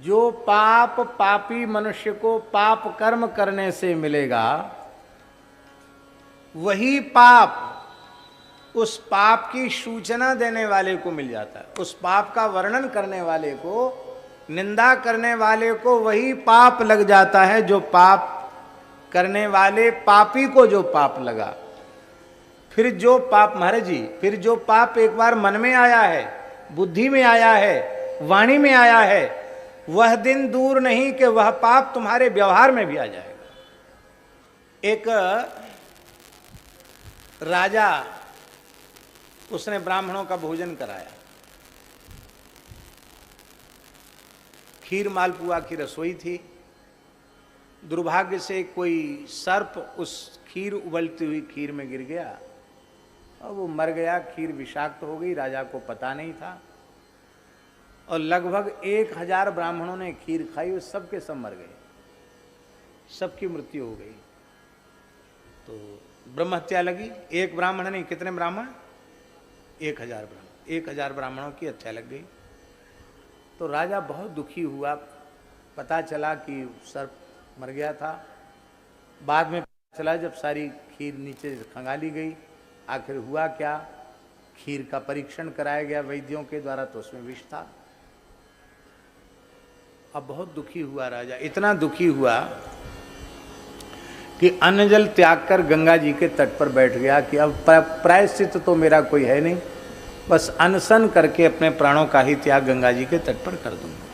जो पाप पापी मनुष्य को पाप कर्म करने से मिलेगा, वही पाप उस पाप की सूचना देने वाले को मिल जाता है। उस पाप का वर्णन करने वाले को, निंदा करने वाले को वही पाप लग जाता है जो पाप करने वाले पापी को जो पाप लगा। फिर जो पाप, महाराज जी, फिर जो पाप एक बार मन में आया है, बुद्धि में आया है, वाणी में आया है, वह दिन दूर नहीं कि वह पाप तुम्हारे व्यवहार में भी आ जाएगा। एक राजा, उसने ब्राह्मणों का भोजन कराया, खीर मालपुआ की रसोई थी। दुर्भाग्य से कोई सर्प उस खीर, उबलती हुई खीर में गिर गया और वो मर गया। खीर विषाक्त हो गई, राजा को पता नहीं था। और लगभग 1000 ब्राह्मणों ने खीर खाई, वो सबके सब मर गए, सबकी मृत्यु हो गई। तो ब्रह्म हत्या लगी। एक ब्राह्मण नहीं, कितने ब्राह्मण? 1000 ब्राह्मण, 1000 ब्राह्मणों की हत्या लग गई। तो राजा बहुत दुखी हुआ। पता चला कि सर्प मर गया था। बाद में पता चला जब सारी खीर नीचे खंगाली गई, आखिर हुआ क्या? खीर का परीक्षण कराया गया वैद्यों के द्वारा, तो उसमें विष था। अब बहुत दुखी हुआ राजा, इतना दुखी हुआ कि अन्न जल त्याग कर गंगा जी के तट पर बैठ गया कि अब प्रायश्चित तो मेरा कोई है नहीं, बस अनशन करके अपने प्राणों का ही त्याग गंगा जी के तट पर कर दूंगा।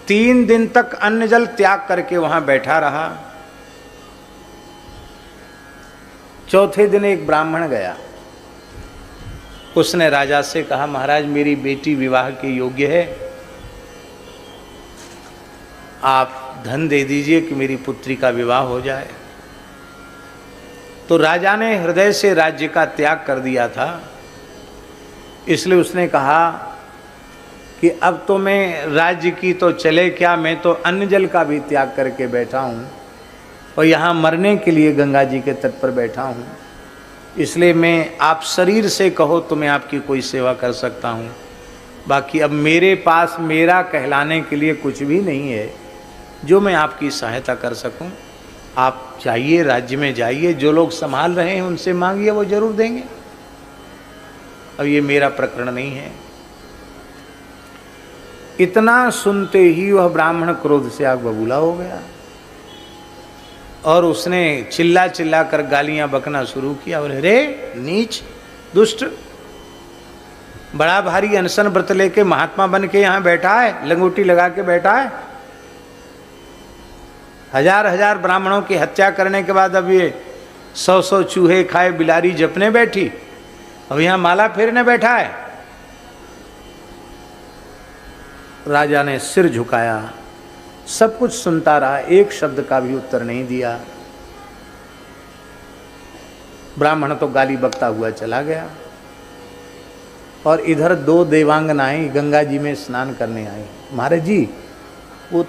3 दिन तक अन्न जल त्याग करके वहां बैठा रहा। चौथे दिन एक ब्राह्मण गया, उसने राजा से कहा, महाराज मेरी बेटी विवाह के योग्य है, आप धन दे दीजिए कि मेरी पुत्री का विवाह हो जाए। तो राजा ने हृदय से राज्य का त्याग कर दिया था, इसलिए उसने कहा कि अब तो मैं राज्य की तो चले क्या, मैं तो अन्न जल का भी त्याग करके बैठा हूँ और यहाँ मरने के लिए गंगा जी के तट पर बैठा हूँ। इसलिए मैं, आप शरीर से कहो तो मैं आपकी कोई सेवा कर सकता हूँ, बाकी अब मेरे पास मेरा कहलाने के लिए कुछ भी नहीं है जो मैं आपकी सहायता कर सकूं। आप चाहिए राज्य में जाइए, जो लोग संभाल रहे हैं उनसे मांगिए, वो जरूर देंगे। अब ये मेरा प्रकरण नहीं है। इतना सुनते ही वह ब्राह्मण क्रोध से आग बबूला हो गया और उसने चिल्ला चिल्ला कर गालियां बकना शुरू किया। बोले, रे नीच दुष्ट, बड़ा भारी अनशन व्रत लेके महात्मा बन के यहाँ बैठा है, लंगोटी लगा के बैठा है। 1000 ब्राह्मणों की हत्या करने के बाद अब ये 100 चूहे खाए बिलारी जपने बैठी, अब यहाँ माला फेरने बैठा है। राजा ने सिर झुकाया, सब कुछ सुनता रहा, एक शब्द का भी उत्तर नहीं दिया। ब्राह्मण तो गाली बकता हुआ चला गया और इधर 2 देवांगनाएं गंगा जी में स्नान करने आई। महाराज जी, वो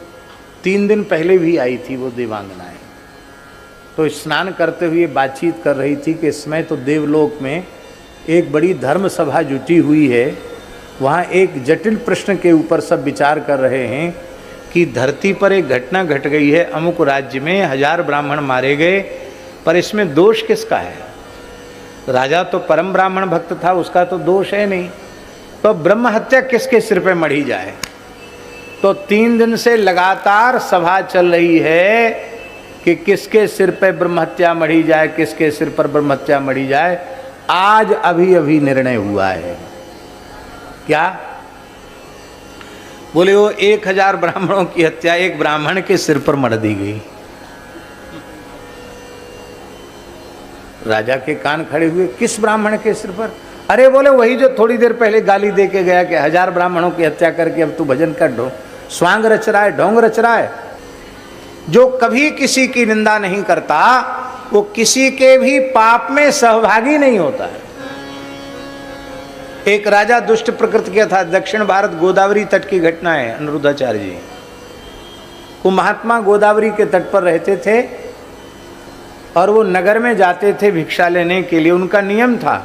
3 दिन पहले भी आई थी वो देवांगनाएं, तो स्नान करते हुए बातचीत कर रही थी कि इसमें तो देवलोक में एक बड़ी धर्म सभा जुटी हुई है, वहाँ एक जटिल प्रश्न के ऊपर सब विचार कर रहे हैं कि धरती पर एक घटना घट गई है, अमुक राज्य में 1000 ब्राह्मण मारे गए, पर इसमें दोष किसका है? राजा तो परम ब्राह्मण भक्त था, उसका तो दोष है नहीं, तो ब्रह्म हत्या किसके सिर पे मढ़ी जाए? तो 3 दिन से लगातार सभा चल रही है कि किसके सिर पे ब्रह्म हत्या मढ़ी जाए, किसके सिर पर ब्रह्म हत्या मढ़ी जाए। आज अभी अभी निर्णय हुआ है। क्या? बोले, वो 1000 ब्राह्मणों की हत्या एक ब्राह्मण के सिर पर मढ़ दी गई। राजा के कान खड़े हुए, किस ब्राह्मण के सिर पर? अरे बोले, वही जो थोड़ी देर पहले गाली दे के गया कि 1000 ब्राह्मणों की हत्या करके अब तू भजन कर स्वांग रच रहा है, ढोंग रच रहा है। जो कभी किसी की निंदा नहीं करता वो किसी के भी पाप में सहभागी नहीं होता है। एक राजा दुष्ट प्रकृति का था, दक्षिण भारत गोदावरी तट की घटना है। अनिरुद्धाचार्य जी वो महात्मा गोदावरी के तट पर रहते थे और वो नगर में जाते थे भिक्षा लेने के लिए। उनका नियम था,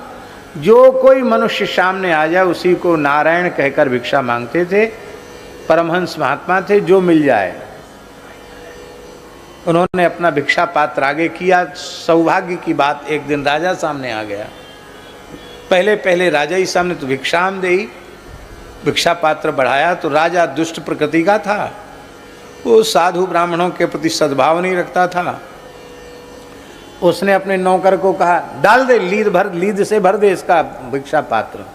जो कोई मनुष्य सामने आ जाए उसी को नारायण कहकर भिक्षा मांगते थे परमहंस महात्मा थे, जो मिल जाए। उन्होंने अपना भिक्षा पात्र आगे किया। सौभाग्य की बात, एक दिन राजा सामने आ गया। पहले पहले राजा ही सामने तो भिक्षाम दे, भिक्षा पात्र बढ़ाया तो राजा दुष्ट प्रकृति का था, वो साधु ब्राह्मणों के प्रति सद्भाव नहीं रखता था। उसने अपने नौकर को कहा, डाल दे, लीद से भर दे इसका भिक्षा पात्र।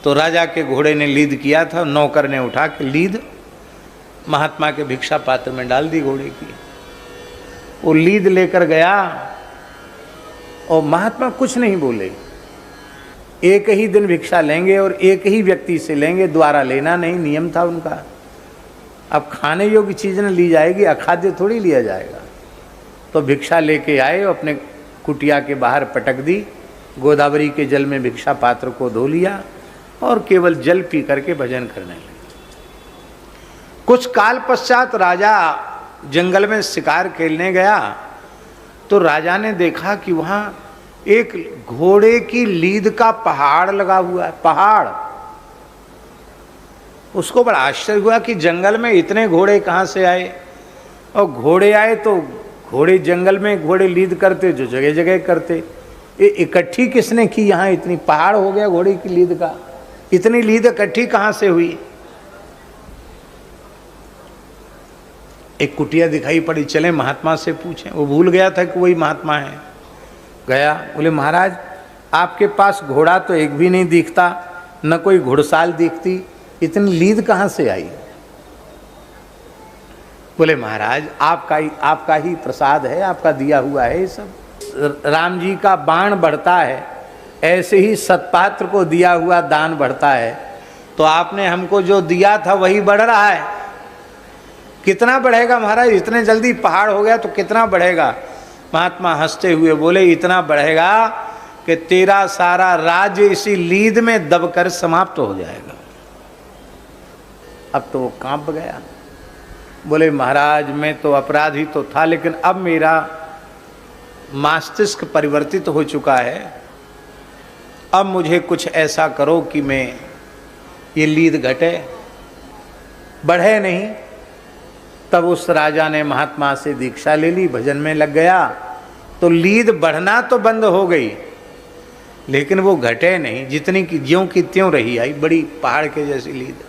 तो राजा के घोड़े ने लीद किया था, नौकर ने उठा के लीद महात्मा के भिक्षा पात्र में डाल दी घोड़े की। वो लीद लेकर गया और महात्मा कुछ नहीं बोले। एक ही दिन भिक्षा लेंगे और एक ही व्यक्ति से लेंगे, द्वारा लेना नहीं, नियम था उनका। अब खाने योग्य चीज़ न ली जाएगी, अखाद्य थोड़ी लिया जाएगा। तो भिक्षा लेके आए, अपने कुटिया के बाहर पटक दी, गोदावरी के जल में भिक्षा पात्र को धो लिया और केवल जल पी करके भजन करने लगे। कुछ काल पश्चात राजा जंगल में शिकार खेलने गया तो राजा ने देखा कि वहाँ एक घोड़े की लीद का पहाड़ लगा हुआ है। पहाड़, उसको बड़ा आश्चर्य हुआ कि जंगल में इतने घोड़े कहाँ से आए। और घोड़े आए तो घोड़े जंगल में घोड़े लीद करते, जो जगह जगह करते, ये इकट्ठी किसने की यहाँ? इतनी पहाड़ हो गया घोड़े की लीद का, इतनी लीद इकट्ठी कहाँ से हुई? एक कुटिया दिखाई पड़ी, चले महात्मा से पूछें। वो भूल गया था कि वही महात्मा है। गया, बोले महाराज आपके पास घोड़ा तो एक भी नहीं दिखता, न कोई घुड़साल दिखती, इतनी लीद कहाँ से आई? बोले महाराज आपका ही प्रसाद है, आपका दिया हुआ है ये सब। राम जी का बाण बढ़ता है, ऐसे ही सत्पात्र को दिया हुआ दान बढ़ता है। तो आपने हमको जो दिया था वही बढ़ रहा है। कितना बढ़ेगा महाराज? इतने जल्दी पहाड़ हो गया तो कितना बढ़ेगा? महात्मा हंसते हुए बोले, इतना बढ़ेगा कि तेरा सारा राज्य इसी लीद में दबकर समाप्त हो जाएगा। अब तो वो कांप गया। बोले महाराज मैं तो अपराधी तो था, लेकिन अब मेरा मस्तिष्क परिवर्तित हो चुका है। अब मुझे कुछ ऐसा करो कि मैं ये लीद घटे, बढ़े नहीं। तब उस राजा ने महात्मा से दीक्षा ले ली, भजन में लग गया। तो लीद बढ़ना तो बंद हो गई, लेकिन वो घटे नहीं, जितनी की ज्यों की त्यों रही आई, बड़ी पहाड़ के जैसी लीद।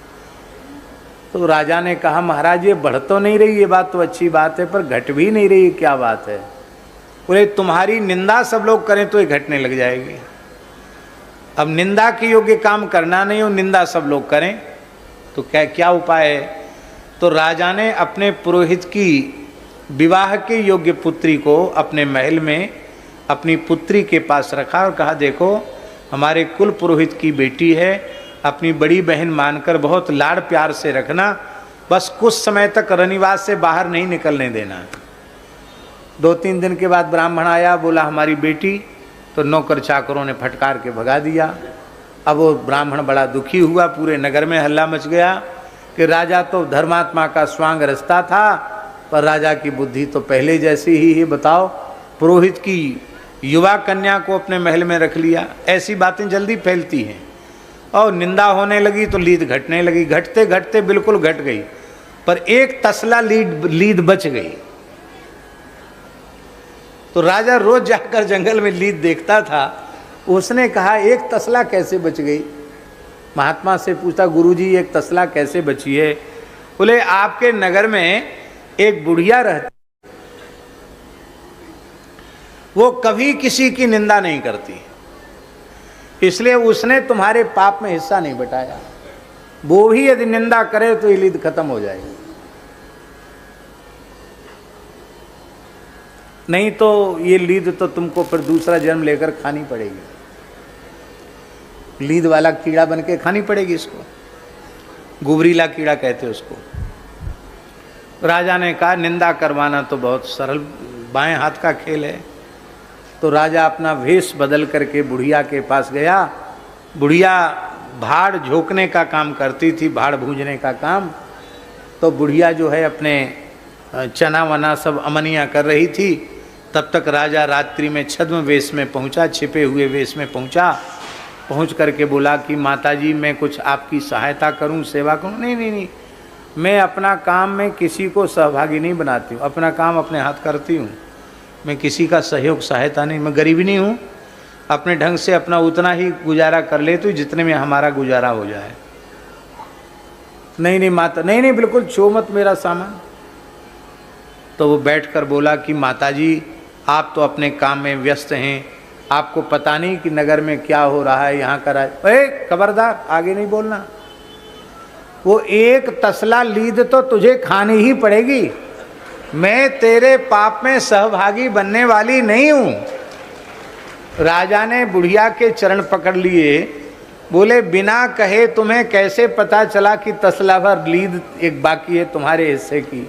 तो राजा ने कहा महाराज ये बढ़ तो नहीं रही, ये बात तो अच्छी बात है, पर घट भी नहीं रही, क्या बात है? बोले तुम्हारी निंदा सब लोग करें तो ये घटने लग जाएगी। अब निंदा के योग्य काम करना नहीं हो, निंदा सब लोग करें तो क्या उपाय है? तो राजा ने अपने पुरोहित की विवाह के योग्य पुत्री को अपने महल में अपनी पुत्री के पास रखा और कहा देखो हमारे कुल पुरोहित की बेटी है, अपनी बड़ी बहन मानकर बहुत लाड़ प्यार से रखना, बस कुछ समय तक रनिवास से बाहर नहीं निकलने देना। 2-3 दिन के बाद ब्राह्मण आया, बोला हमारी बेटी, तो नौकर चाकरों ने फटकार के भगा दिया। अब वो ब्राह्मण बड़ा दुखी हुआ, पूरे नगर में हल्ला मच गया कि राजा तो धर्मात्मा का स्वांग रचता था, पर राजा की बुद्धि तो पहले जैसी ही है। बताओ, पुरोहित की युवा कन्या को अपने महल में रख लिया। ऐसी बातें जल्दी फैलती हैं और निंदा होने लगी तो लीद घटने लगी। घटते घटते बिल्कुल घट गई, पर एक तसला लीद बच गई। तो राजा रोज जाकर जंगल में लीद देखता था। उसने कहा एक तसला कैसे बच गई? महात्मा से पूछा गुरुजी एक तसला कैसे बची है? बोले आपके नगर में एक बुढ़िया रहती, वो कभी किसी की निंदा नहीं करती, इसलिए उसने तुम्हारे पाप में हिस्सा नहीं बटाया। वो भी यदि निंदा करे तो ये लीद खत्म हो जाएगी, नहीं तो ये लीद तो तुमको फिर दूसरा जन्म लेकर खानी पड़ेगी। लीद वाला कीड़ा बन के खानी पड़ेगी इसको, गुबरीला कीड़ा कहते उसको। राजा ने कहा निंदा करवाना तो बहुत सरल बाएं हाथ का खेल है। तो राजा अपना वेश बदल करके बुढ़िया के पास गया। बुढ़िया भाड़ झोंकने का काम करती थी, भाड़ भूंजने का काम। तो बुढ़िया जो है अपने चना वना सब अमनिया कर रही थी। तब तक राजा रात्रि में छद्म वेश में पहुंचा, छिपे हुए वेश में पहुंचा। पहुंच करके बोला कि माताजी मैं कुछ आपकी सहायता करूं, सेवा करूं? नहीं नहीं नहीं, मैं अपना काम में किसी को सहभागी नहीं बनाती हूँ, अपना काम अपने हाथ करती हूँ। मैं किसी का सहयोग सहायता नहीं, मैं गरीब नहीं हूँ, अपने ढंग से अपना उतना ही गुजारा कर लेती हूँ जितने में हमारा गुजारा हो जाए। नहीं माता, नहीं बिल्कुल छो मत मेरा सामान। तो वो बैठकर बोला कि माताजी आप तो अपने काम में व्यस्त हैं, आपको पता नहीं कि नगर में क्या हो रहा है, यहाँ करा। खबरदार, आगे नहीं बोलना। वो एक तसला लीद तो तुझे खानी ही पड़ेगी। मैं तेरे पाप में सहभागी बनने वाली नहीं हूं। राजा ने बुढ़िया के चरण पकड़ लिए, बोले बिना कहे तुम्हें कैसे पता चला कि तसला भर लीद एक बाकी है तुम्हारे हिस्से की,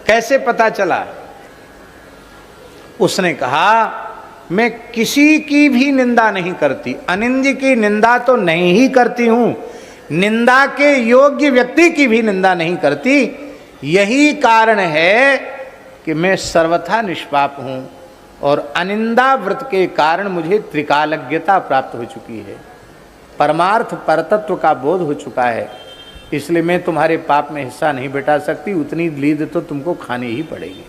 कैसे पता चला? उसने कहा मैं किसी की भी निंदा नहीं करती, अनिंद्य की निंदा तो नहीं ही करती हूं, निंदा के योग्य व्यक्ति की भी निंदा नहीं करती। यही कारण है कि मैं सर्वथा निष्पाप हूं और अनिंदा व्रत के कारण मुझे त्रिकालज्ञता प्राप्त हो चुकी है, परमार्थ परतत्व का बोध हो चुका है, इसलिए मैं तुम्हारे पाप में हिस्सा नहीं बिठा सकती, उतनी लीद तो तुमको खानी ही पड़ेगी।